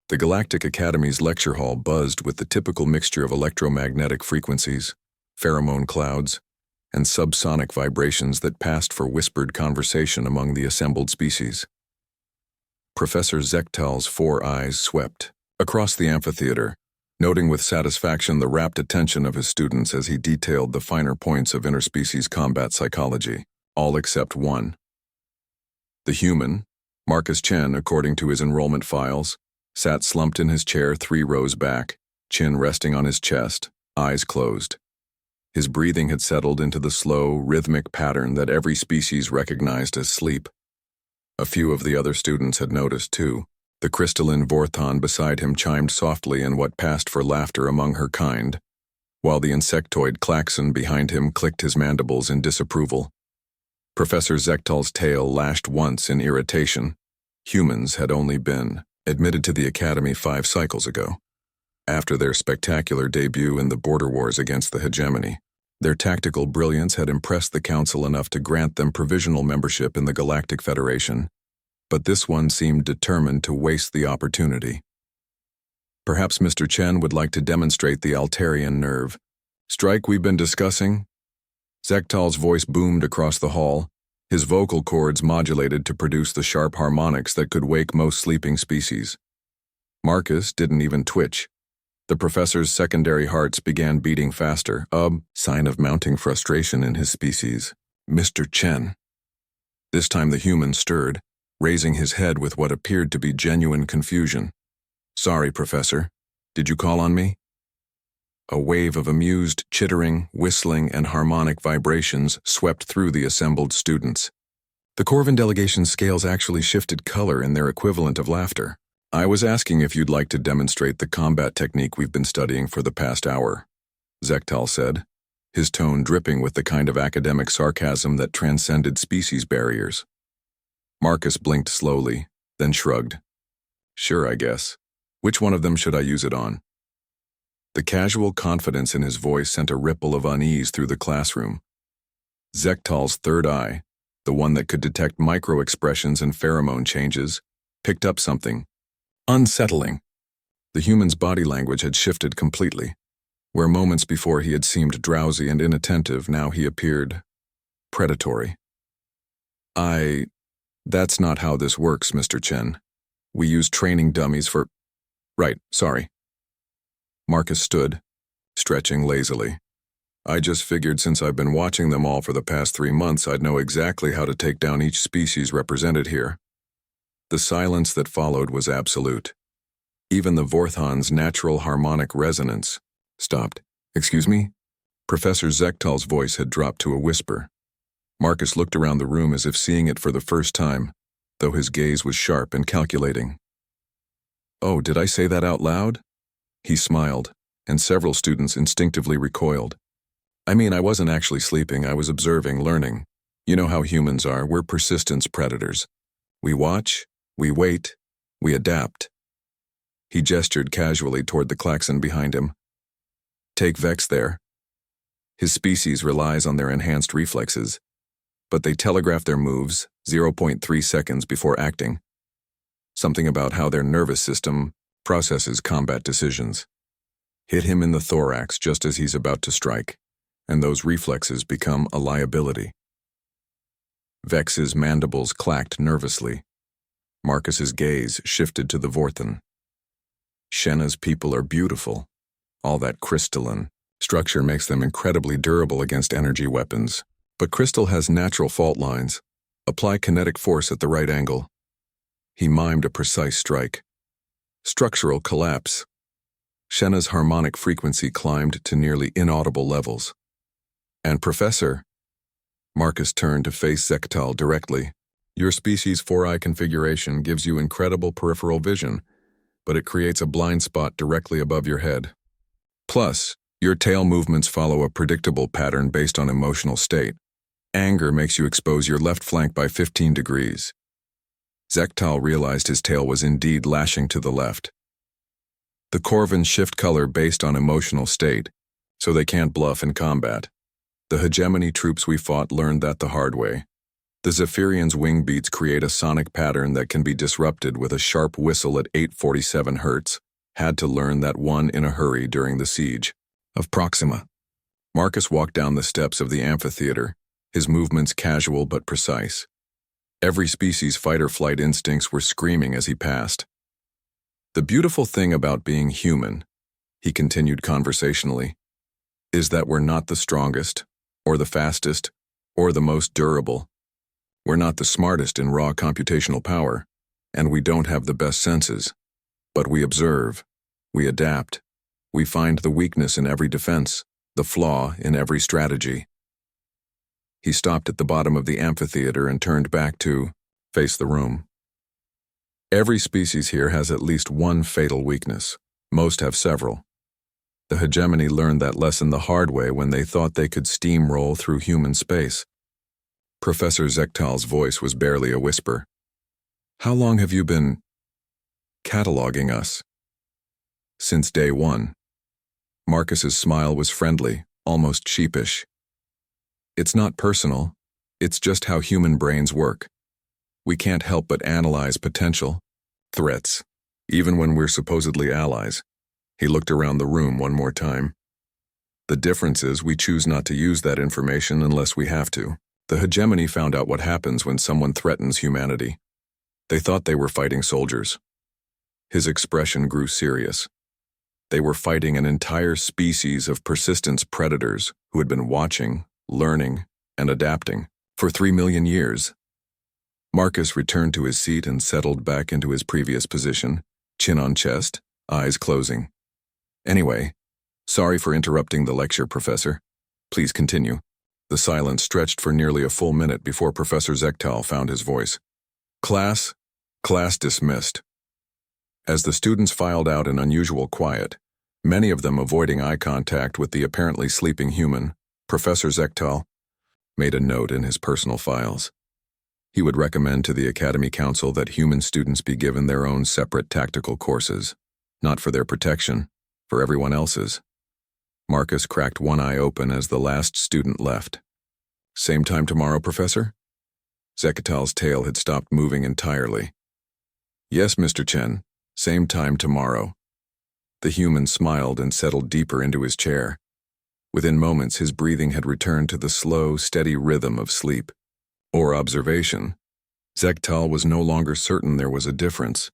The Galactic Academy's lecture hall buzzed with the typical mixture of electromagnetic frequencies, pheromone clouds, and subsonic vibrations that passed for whispered conversation among the assembled species. Professor Zektal's 4 eyes swept across the amphitheater, noting with satisfaction the rapt attention of his students as he detailed the finer points of interspecies combat psychology, all except one. The human, Marcus Chen, according to his enrollment files, sat slumped in his chair 3 rows back, chin resting on his chest, eyes closed. His breathing had settled into the slow, rhythmic pattern that every species recognized as sleep. A few of the other students had noticed, too. The crystalline Vorthon beside him chimed softly in what passed for laughter among her kind, while the insectoid Klaxon behind him clicked his mandibles in disapproval. Professor Zektal's tail lashed once in irritation. Humans had only been admitted to the Academy 5 cycles ago. After their spectacular debut in the border wars against the hegemony, their tactical brilliance had impressed the Council enough to grant them provisional membership in the Galactic Federation, but this one seemed determined to waste the opportunity. Perhaps Mr. Chen would like to demonstrate the Altarian nerve strike we've been discussing? Zektal's voice boomed across the hall, his vocal cords modulated to produce the sharp harmonics that could wake most sleeping species. Marcus didn't even twitch. The professor's secondary hearts began beating faster, a sign of mounting frustration in his species. Mr. Chen. This time the human stirred, raising his head with what appeared to be genuine confusion. Sorry, Professor. Did you call on me? A wave of amused chittering, whistling, and harmonic vibrations swept through the assembled students. The Corvin delegation's scales actually shifted color in their equivalent of laughter. I was asking if you'd like to demonstrate the combat technique we've been studying for the past hour, Zektal said, his tone dripping with the kind of academic sarcasm that transcended species barriers. Marcus blinked slowly, then shrugged. Sure, I guess. Which one of them should I use it on? The casual confidence in his voice sent a ripple of unease through the classroom. Zektal's 3rd eye, the one that could detect micro-expressions and pheromone changes, picked up something unsettling. The human's body language had shifted completely. Where moments before he had seemed drowsy and inattentive, now he appeared predatory. That's not how this works, Mr. Chen. We use training dummies for... Right, sorry. Marcus stood, stretching lazily. I just figured since I've been watching them all for the past 3 months, I'd know exactly how to take down each species represented here. The silence that followed was absolute. Even the Vorthon's natural harmonic resonance stopped. Excuse me? Professor Zektal's voice had dropped to a whisper. Marcus looked around the room as if seeing it for the first time, though his gaze was sharp and calculating. Oh, did I say that out loud? He smiled, and several students instinctively recoiled. I mean, I wasn't actually sleeping, I was observing, learning. You know how humans are, we're persistence predators. We watch, we wait, we adapt. He gestured casually toward the Klaxon behind him. Take Vex there. His species relies on their enhanced reflexes, but they telegraph their moves 0.3 seconds before acting. Something about how their nervous system processes combat decisions. Hit him in the thorax just as he's about to strike, and those reflexes become a liability. Vex's mandibles clacked nervously. Marcus's gaze shifted to the Vorthon. Shenna's people are beautiful. All that crystalline structure makes them incredibly durable against energy weapons. But crystal has natural fault lines. Apply kinetic force at the right angle. He mimed a precise strike. Structural collapse. Shenna's harmonic frequency climbed to nearly inaudible levels. And Professor, Marcus turned to face Zektal directly. Your species' 4-eye configuration gives you incredible peripheral vision, but it creates a blind spot directly above your head. Plus, your tail movements follow a predictable pattern based on emotional state. Anger makes you expose your left flank by 15 degrees. Zektal realized his tail was indeed lashing to the left. The Corvins shift color based on emotional state, so they can't bluff in combat. The hegemony troops we fought learned that the hard way. The Zephyrian's wing beats create a sonic pattern that can be disrupted with a sharp whistle at 847 Hz. Had to learn that one in a hurry during the siege of Proxima. Marcus walked down the steps of the amphitheater, his movements casual but precise. Every species' fight-or-flight instincts were screaming as he passed. The beautiful thing about being human, he continued conversationally, is that we're not the strongest, or the fastest, or the most durable. We're not the smartest in raw computational power, and we don't have the best senses. But we observe, we adapt, we find the weakness in every defense, the flaw in every strategy. He stopped at the bottom of the amphitheater and turned back to face the room. Every species here has at least one fatal weakness. Most have several. The hegemony learned that lesson the hard way when they thought they could steamroll through human space. Professor Zektal's voice was barely a whisper. How long have you been cataloging us? Since day one. Marcus's smile was friendly, almost sheepish. It's not personal, it's just how human brains work. We can't help but analyze potential threats, even when we're supposedly allies. He looked around the room one more time. The difference is we choose not to use that information unless we have to. The hegemony found out what happens when someone threatens humanity. They thought they were fighting soldiers. His expression grew serious. They were fighting an entire species of persistence predators who had been watching, learning, and adapting for 3 million years. Marcus returned to his seat and settled back into his previous position, chin on chest, eyes closing. Anyway, sorry for interrupting the lecture, Professor. Please continue. The silence stretched for nearly a full minute before Professor Zektal found his voice. Class dismissed. As the students filed out in unusual quiet, many of them avoiding eye contact with the apparently sleeping human, Professor Zektal made a note in his personal files. He would recommend to the Academy Council that human students be given their own separate tactical courses, not for their protection, for everyone else's. Marcus cracked one eye open as the last student left. Same time tomorrow, Professor? Zekatal's tail had stopped moving entirely. Yes, Mr. Chen, same time tomorrow. The human smiled and settled deeper into his chair. Within moments, his breathing had returned to the slow, steady rhythm of sleep. Or observation. Zektal was no longer certain there was a difference.